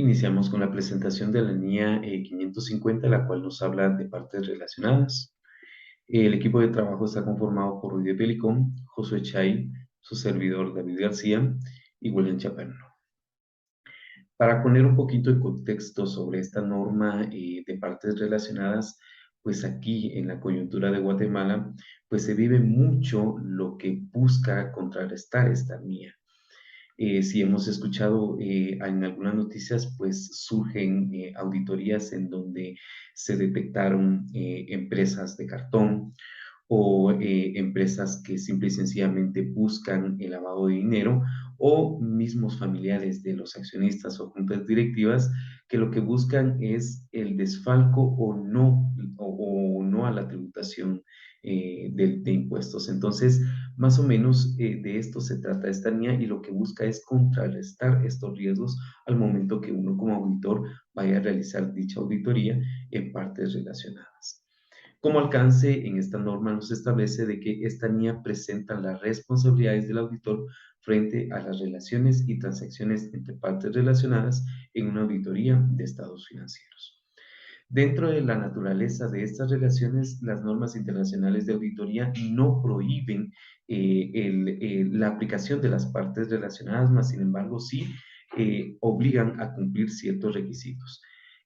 Iniciamos con la presentación de la NIA 550, la cual nos habla de partes relacionadas. El equipo de trabajo está conformado por Ruiz de Pelicón, Josué Chay, su servidor David García y William Chaperno. Para poner un poquito de contexto sobre esta norma de partes relacionadas, pues aquí en la coyuntura de Guatemala, pues se vive mucho lo que busca contrarrestar esta NIA. Si hemos escuchado en algunas noticias, pues surgen auditorías en donde se detectaron empresas de cartón o empresas que simple y sencillamente buscan el lavado de dinero o mismos familiares de los accionistas o juntas directivas que lo que buscan es el desfalco o no a la tributación de impuestos. Entonces, más o menos de esto se trata esta NIA y lo que busca es contrarrestar estos riesgos al momento que uno como auditor vaya a realizar dicha auditoría en partes relacionadas. Como alcance, en esta norma nos establece de que esta NIA presenta las responsabilidades del auditor frente a las relaciones y transacciones entre partes relacionadas en una auditoría de estados financieros. Dentro de la naturaleza de estas relaciones, las normas internacionales de auditoría no prohíben la aplicación de las partes relacionadas, mas sin embargo sí obligan a cumplir ciertos requisitos.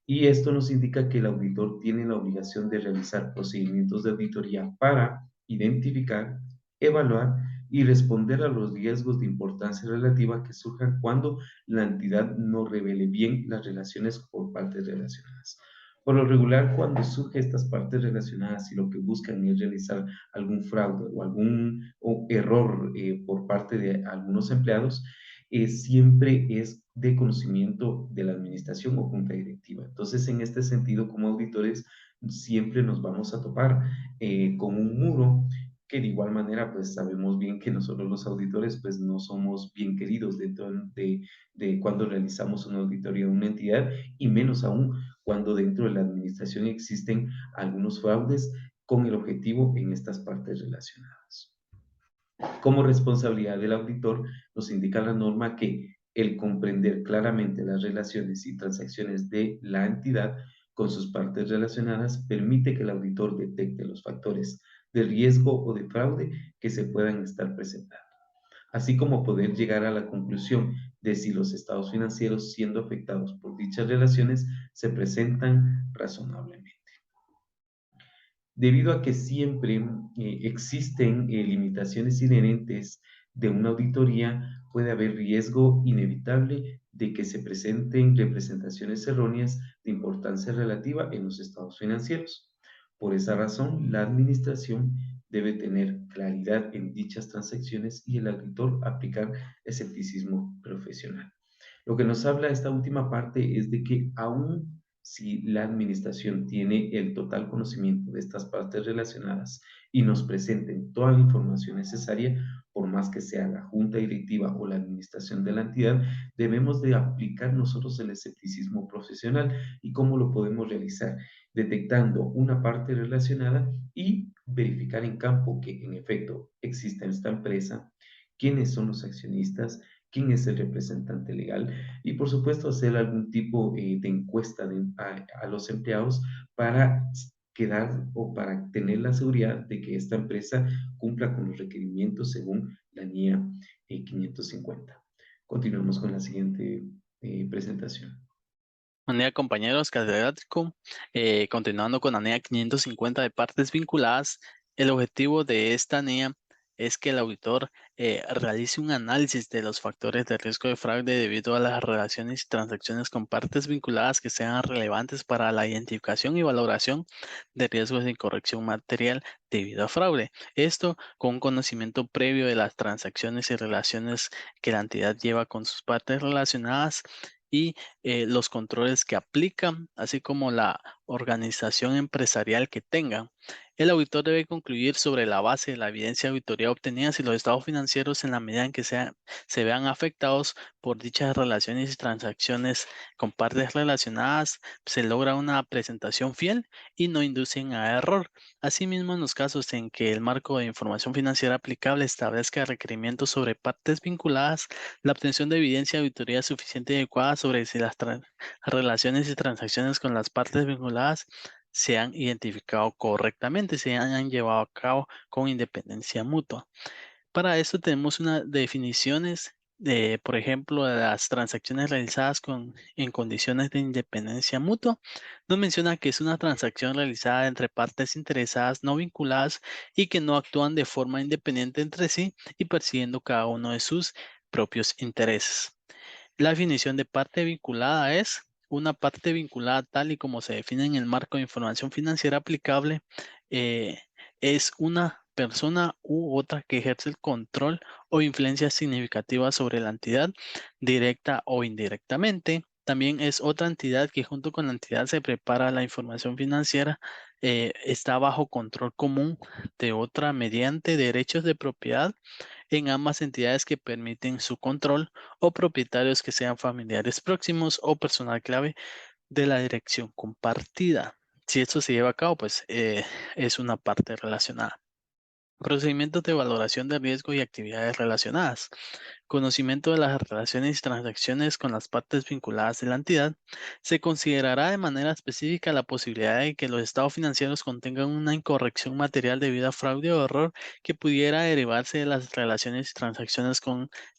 Y esto nos indica que el auditor tiene la obligación de realizar procedimientos de auditoría para identificar, evaluar y responder a los riesgos de importancia relativa que surjan cuando la entidad no revele bien las relaciones por partes relacionadas. Por lo regular, cuando surgen estas partes relacionadas y lo que buscan es realizar algún fraude o algún error por parte de algunos empleados, siempre es de conocimiento de la administración o junta directiva. Entonces, en este sentido, como auditores, siempre nos vamos a topar con un muro que de igual manera, pues sabemos bien que nosotros los auditores, pues no somos bien queridos dentro de cuando realizamos una auditoría de una entidad y menos aún cuando dentro de la administración existen algunos fraudes con el objetivo en estas partes relacionadas. Como responsabilidad del auditor, nos indica la norma que el comprender claramente las relaciones y transacciones de la entidad con sus partes relacionadas permite que el auditor detecte los factores de riesgo o de fraude que se puedan estar presentando, así como poder llegar a la conclusión de si los estados financieros siendo afectados por dichas relaciones se presentan razonablemente. Debido a que siempre existen limitaciones inherentes de una auditoría, puede haber riesgo inevitable de que se presenten representaciones erróneas de importancia relativa en los estados financieros. Por esa razón, la administración debe tener claridad en dichas transacciones y el auditor aplicar escepticismo profesional. Lo que nos habla esta última parte es de que aún si la administración tiene el total conocimiento de estas partes relacionadas y nos presenten toda la información necesaria, por más que sea la junta directiva o la administración de la entidad, debemos de aplicar nosotros el escepticismo profesional. ¿Y cómo lo podemos realizar? Detectando una parte relacionada y verificar en campo que en efecto existe esta empresa, quiénes son los accionistas, quién es el representante legal y por supuesto hacer algún tipo de encuesta a los empleados para quedar o para tener la seguridad de que esta empresa cumpla con los requerimientos según la NIA 550. Continuamos con la siguiente presentación. Buen día, compañeros, catedrático. Continuando con la NEA 550 de partes vinculadas, el objetivo de esta NEA es que el auditor realice un análisis de los factores de riesgo de fraude debido a las relaciones y transacciones con partes vinculadas que sean relevantes para la identificación y valoración de riesgos de incorrección material debido a fraude. Esto con un conocimiento previo de las transacciones y relaciones que la entidad lleva con sus partes relacionadas y los controles que aplican, así como la organización empresarial que tengan. El auditor debe concluir sobre la base de la evidencia de auditoría obtenida si los estados financieros, en la medida en que se vean afectados por dichas relaciones y transacciones con partes relacionadas, se logra una presentación fiel y no inducen a error. Asimismo, en los casos en que el marco de información financiera aplicable establezca requerimientos sobre partes vinculadas, la obtención de evidencia de auditoría suficiente y adecuada sobre si las relaciones y transacciones con las partes vinculadas se han identificado correctamente, se han llevado a cabo con independencia mutua. Para esto tenemos unas definiciones de, por ejemplo, de las transacciones realizadas en condiciones de independencia mutua. Nos menciona que es una transacción realizada entre partes interesadas no vinculadas y que no actúan de forma independiente entre sí y persiguiendo cada uno de sus propios intereses. La definición de parte vinculada es una parte vinculada tal y como se define en el marco de información financiera aplicable, eh, es una persona u otra que ejerce el control o influencia significativa sobre la entidad, directa o indirectamente. También es otra entidad que junto con la entidad se prepara la información financiera, está bajo control común de otra mediante derechos de propiedad en ambas entidades que permiten su control o propietarios que sean familiares próximos o personal clave de la dirección compartida. Si esto se lleva a cabo, pues es una parte relacionada. Procedimientos de valoración de riesgo y actividades relacionadas. Conocimiento de las relaciones y transacciones con las partes vinculadas de la entidad. Se considerará de manera específica la posibilidad de que los estados financieros contengan una incorrección material debido a fraude o error que pudiera derivarse de las relaciones y transacciones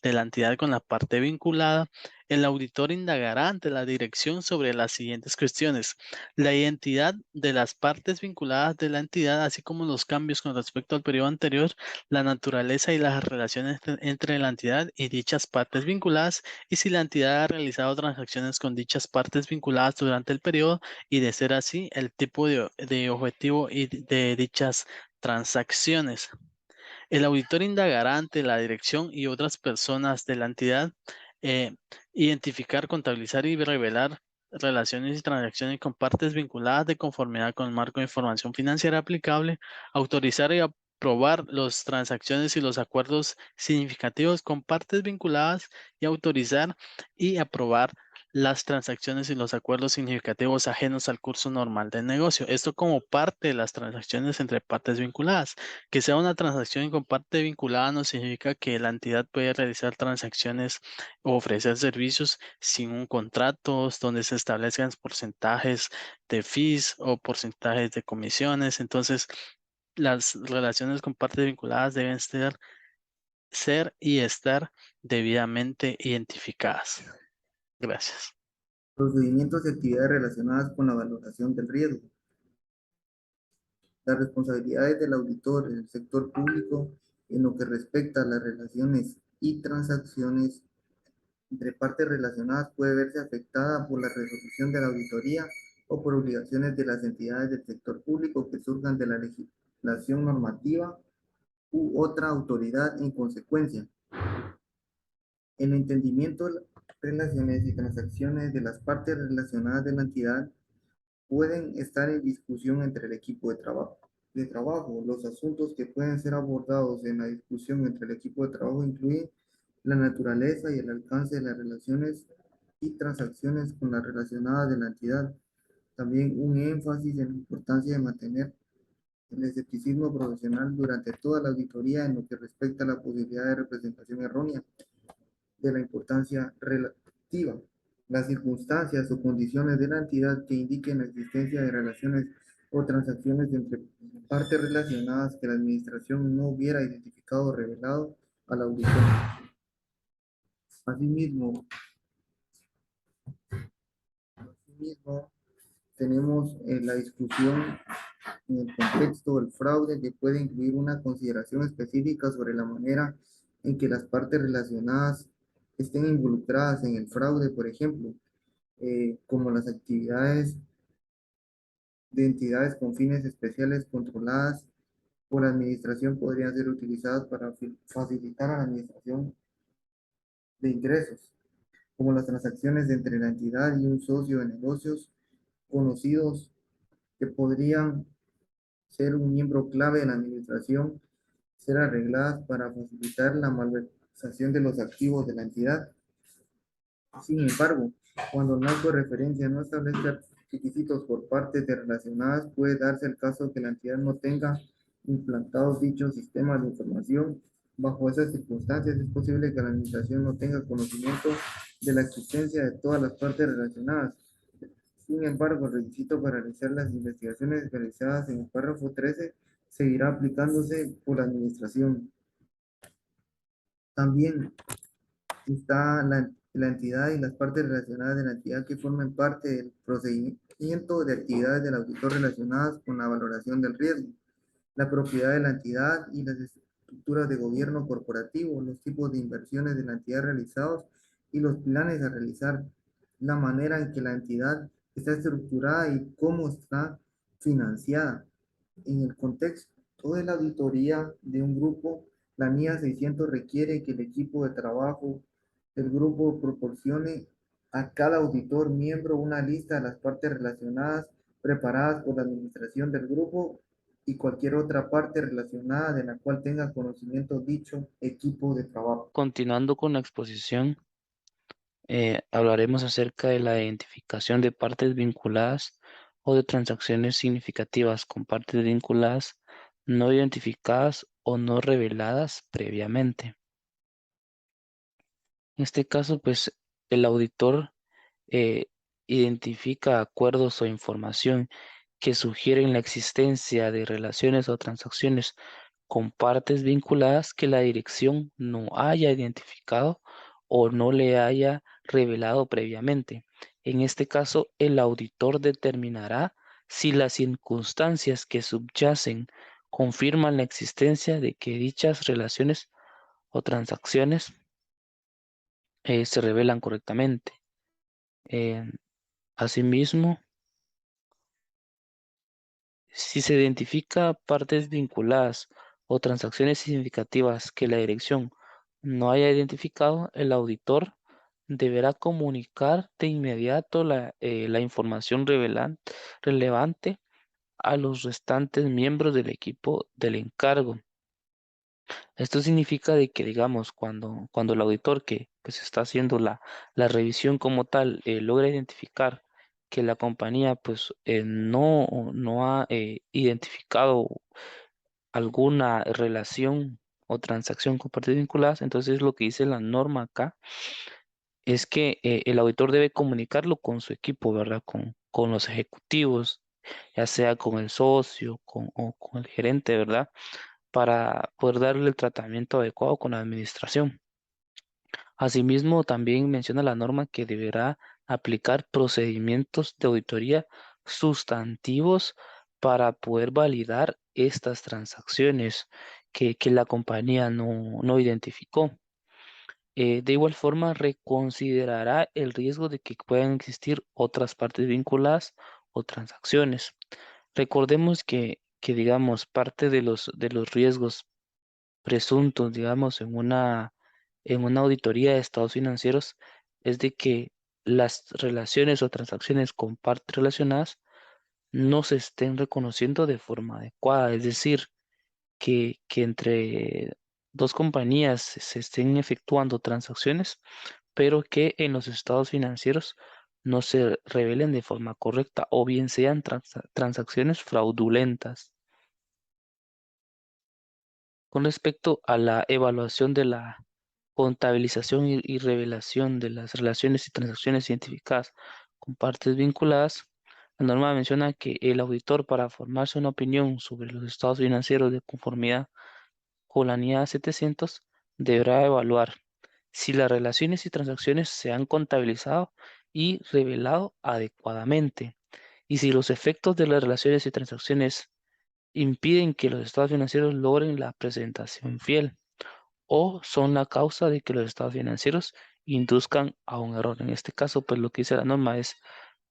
de la entidad con la parte vinculada. El auditor indagará ante la dirección sobre las siguientes cuestiones: la identidad de las partes vinculadas de la entidad, así como los cambios con respecto al periodo anterior, la naturaleza y las relaciones entre la entidad y dichas partes vinculadas, y si la entidad ha realizado transacciones con dichas partes vinculadas durante el periodo, y de ser así, el tipo de objetivo y de dichas transacciones. El auditor indagará ante la dirección y otras personas de la entidad, eh, identificar, contabilizar y revelar relaciones y transacciones con partes vinculadas de conformidad con el marco de información financiera aplicable, autorizar y aprobar las transacciones y los acuerdos significativos con partes vinculadas y autorizar y aprobar las transacciones y los acuerdos significativos ajenos al curso normal del negocio. Esto como parte de las transacciones entre partes vinculadas. Que sea una transacción con parte vinculada no significa que la entidad puede realizar transacciones o ofrecer servicios sin un contrato donde se establezcan porcentajes de fees o porcentajes de comisiones. Entonces, las relaciones con partes vinculadas deben ser y estar debidamente identificadas. Gracias. Procedimientos y actividades relacionadas con la valoración del riesgo. Las responsabilidades del auditor en el sector público en lo que respecta a las relaciones y transacciones entre partes relacionadas puede verse afectada por la resolución de la auditoría o por obligaciones de las entidades del sector público que surjan de la legislación normativa u otra autoridad en consecuencia. El entendimiento de las relaciones y transacciones de las partes relacionadas de la entidad pueden estar en discusión entre el equipo de trabajo. Los asuntos que pueden ser abordados en la discusión entre el equipo de trabajo incluyen la naturaleza y el alcance de las relaciones y transacciones con las relacionadas de la entidad. También un énfasis en la importancia de mantener el escepticismo profesional durante toda la auditoría en lo que respecta a la posibilidad de representación errónea de la importancia relativa, las circunstancias o condiciones de la entidad que indiquen la existencia de relaciones o transacciones entre partes relacionadas que la administración no hubiera identificado o revelado al auditor. Asimismo, asimismo tenemos la discusión en el contexto del fraude que puede incluir una consideración específica sobre la manera en que las partes relacionadas estén involucradas en el fraude, por ejemplo, como las actividades de entidades con fines especiales controladas por la administración podrían ser utilizadas para facilitar a la administración de ingresos, como las transacciones entre la entidad y un socio de negocios conocidos que podrían ser un miembro clave de la administración, ser arregladas para facilitar la malversación de los activos de la entidad. Sin embargo, cuando el marco de referencia no establezca requisitos por partes de relacionadas, puede darse el caso que la entidad no tenga implantados dichos sistemas de información. Bajo esas circunstancias, es posible que la administración no tenga conocimiento de la existencia de todas las partes relacionadas. Sin embargo, el requisito para realizar las investigaciones realizadas en el párrafo 13 seguirá aplicándose por la administración. También está la entidad y las partes relacionadas de la entidad que formen parte del procedimiento de actividades del auditor relacionadas con la valoración del riesgo, la propiedad de la entidad y las estructuras de gobierno corporativo, los tipos de inversiones de la entidad realizados y los planes a realizar, la manera en que la entidad está estructurada y cómo está financiada. En el contexto de la auditoría de un grupo, la NIA 600 requiere que el equipo de trabajo del grupo proporcione a cada auditor miembro una lista de las partes relacionadas preparadas por la administración del grupo y cualquier otra parte relacionada de la cual tenga conocimiento dicho equipo de trabajo. Continuando con la exposición, hablaremos acerca de la identificación de partes vinculadas o de transacciones significativas con partes vinculadas no identificadas o no reveladas previamente. En este caso, pues el auditor eh, identifica acuerdos o información que sugieren la existencia de relaciones o transacciones con partes vinculadas que la dirección no haya identificado o no le haya revelado previamente. En este caso, el auditor determinará si las circunstancias que subyacen confirman la existencia de que dichas relaciones o transacciones se revelan correctamente. Eh, Asimismo, si se identifica partes vinculadas o transacciones significativas que la dirección no haya identificado, el auditor deberá comunicar de inmediato la información relevante a los restantes miembros del equipo del encargo. Esto significa de que, digamos, cuando el auditor que pues, está haciendo la revisión como tal logra identificar que la compañía pues no ha identificado alguna relación o transacción con partes vinculadas, entonces lo que dice la norma acá es que el auditor debe comunicarlo con su equipo, ¿verdad? Con los ejecutivos, ya sea con el socio o con el gerente, ¿verdad? Para poder darle el tratamiento adecuado con la administración. Asimismo, también menciona la norma que deberá aplicar procedimientos de auditoría sustantivos para poder validar estas transacciones que la compañía no identificó. De igual forma, reconsiderará el riesgo de que puedan existir otras partes vinculadas o transacciones. Recordemos que digamos, parte de los riesgos presuntos, digamos, en una auditoría de estados financieros es de que las relaciones o transacciones con partes relacionadas no se estén reconociendo de forma adecuada, es decir, que entre dos compañías se estén efectuando transacciones, pero que en los estados financieros no se revelen de forma correcta o bien sean transacciones fraudulentas. Con respecto a la evaluación de la contabilización y revelación de las relaciones y transacciones identificadas con partes vinculadas, la norma menciona que el auditor para formarse una opinión sobre los estados financieros de conformidad con la NIA 700 deberá evaluar si las relaciones y transacciones se han contabilizado y revelado adecuadamente y si los efectos de las relaciones y transacciones impiden que los estados financieros logren la presentación fiel o son la causa de que los estados financieros induzcan a un error. En este caso, pues lo que dice la norma es,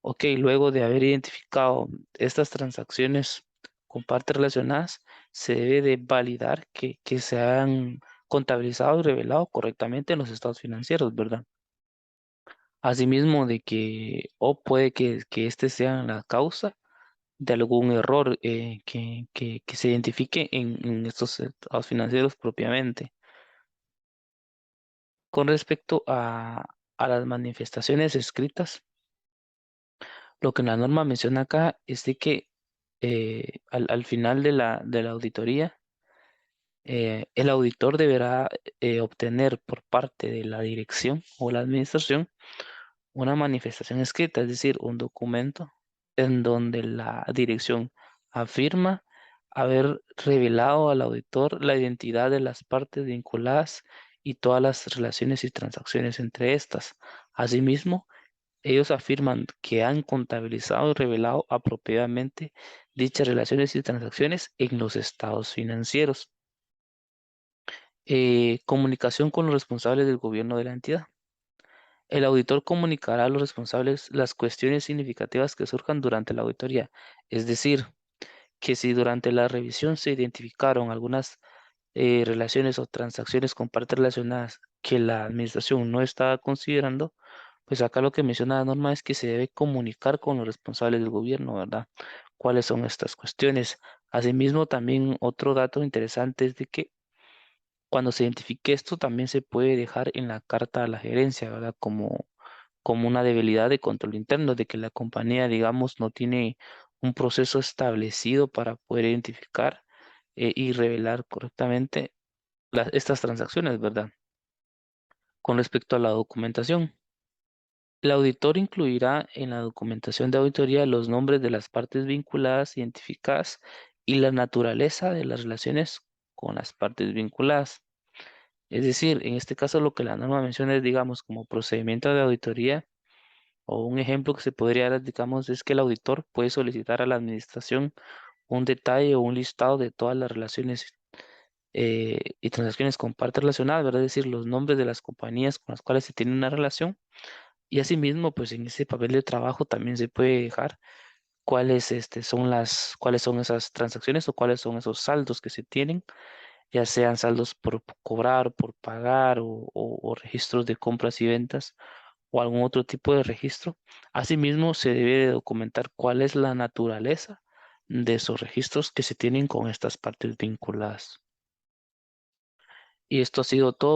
ok, luego de haber identificado estas transacciones con partes relacionadas, se debe de validar que se han contabilizado y revelado correctamente en los estados financieros, ¿verdad? Asimismo, de que, o puede que este sea la causa de algún error que se identifique en estos estados financieros propiamente. Con respecto a las manifestaciones escritas, lo que la norma menciona acá es de que al final de la auditoría, el auditor deberá obtener por parte de la dirección o la administración una manifestación escrita, es decir, un documento en donde la dirección afirma haber revelado al auditor la identidad de las partes vinculadas y todas las relaciones y transacciones entre estas. Asimismo, ellos afirman que han contabilizado y revelado apropiadamente dichas relaciones y transacciones en los estados financieros. Comunicación con los responsables del gobierno de la entidad. El auditor comunicará a los responsables las cuestiones significativas que surjan durante la auditoría. Es decir, que si durante la revisión se identificaron algunas relaciones o transacciones con partes relacionadas que la administración no estaba considerando, pues acá lo que menciona la norma es que se debe comunicar con los responsables del gobierno, ¿verdad? ¿Cuáles son estas cuestiones? Asimismo, también otro dato interesante es de que cuando se identifique esto, también se puede dejar en la carta a la gerencia, ¿verdad? Como una debilidad de control interno, de que la compañía, digamos, no tiene un proceso establecido para poder identificar y revelar correctamente estas transacciones, ¿verdad? Con respecto a la documentación, el auditor incluirá en la documentación de auditoría los nombres de las partes vinculadas, identificadas y la naturaleza de las relaciones con las partes vinculadas. Es decir, en este caso lo que la norma menciona es, digamos, como procedimiento de auditoría o un ejemplo que se podría dar, digamos, es que el auditor puede solicitar a la administración un detalle o un listado de todas las relaciones y transacciones con partes relacionadas, ¿verdad? Es decir, los nombres de las compañías con las cuales se tiene una relación. Y asimismo, pues en ese papel de trabajo también se puede dejar cuáles son esas transacciones o cuáles son esos saldos que se tienen, ya sean saldos por cobrar, por pagar o registros de compras y ventas o algún otro tipo de registro. Asimismo, se debe de documentar cuál es la naturaleza de esos registros que se tienen con estas partes vinculadas. Y esto ha sido todo.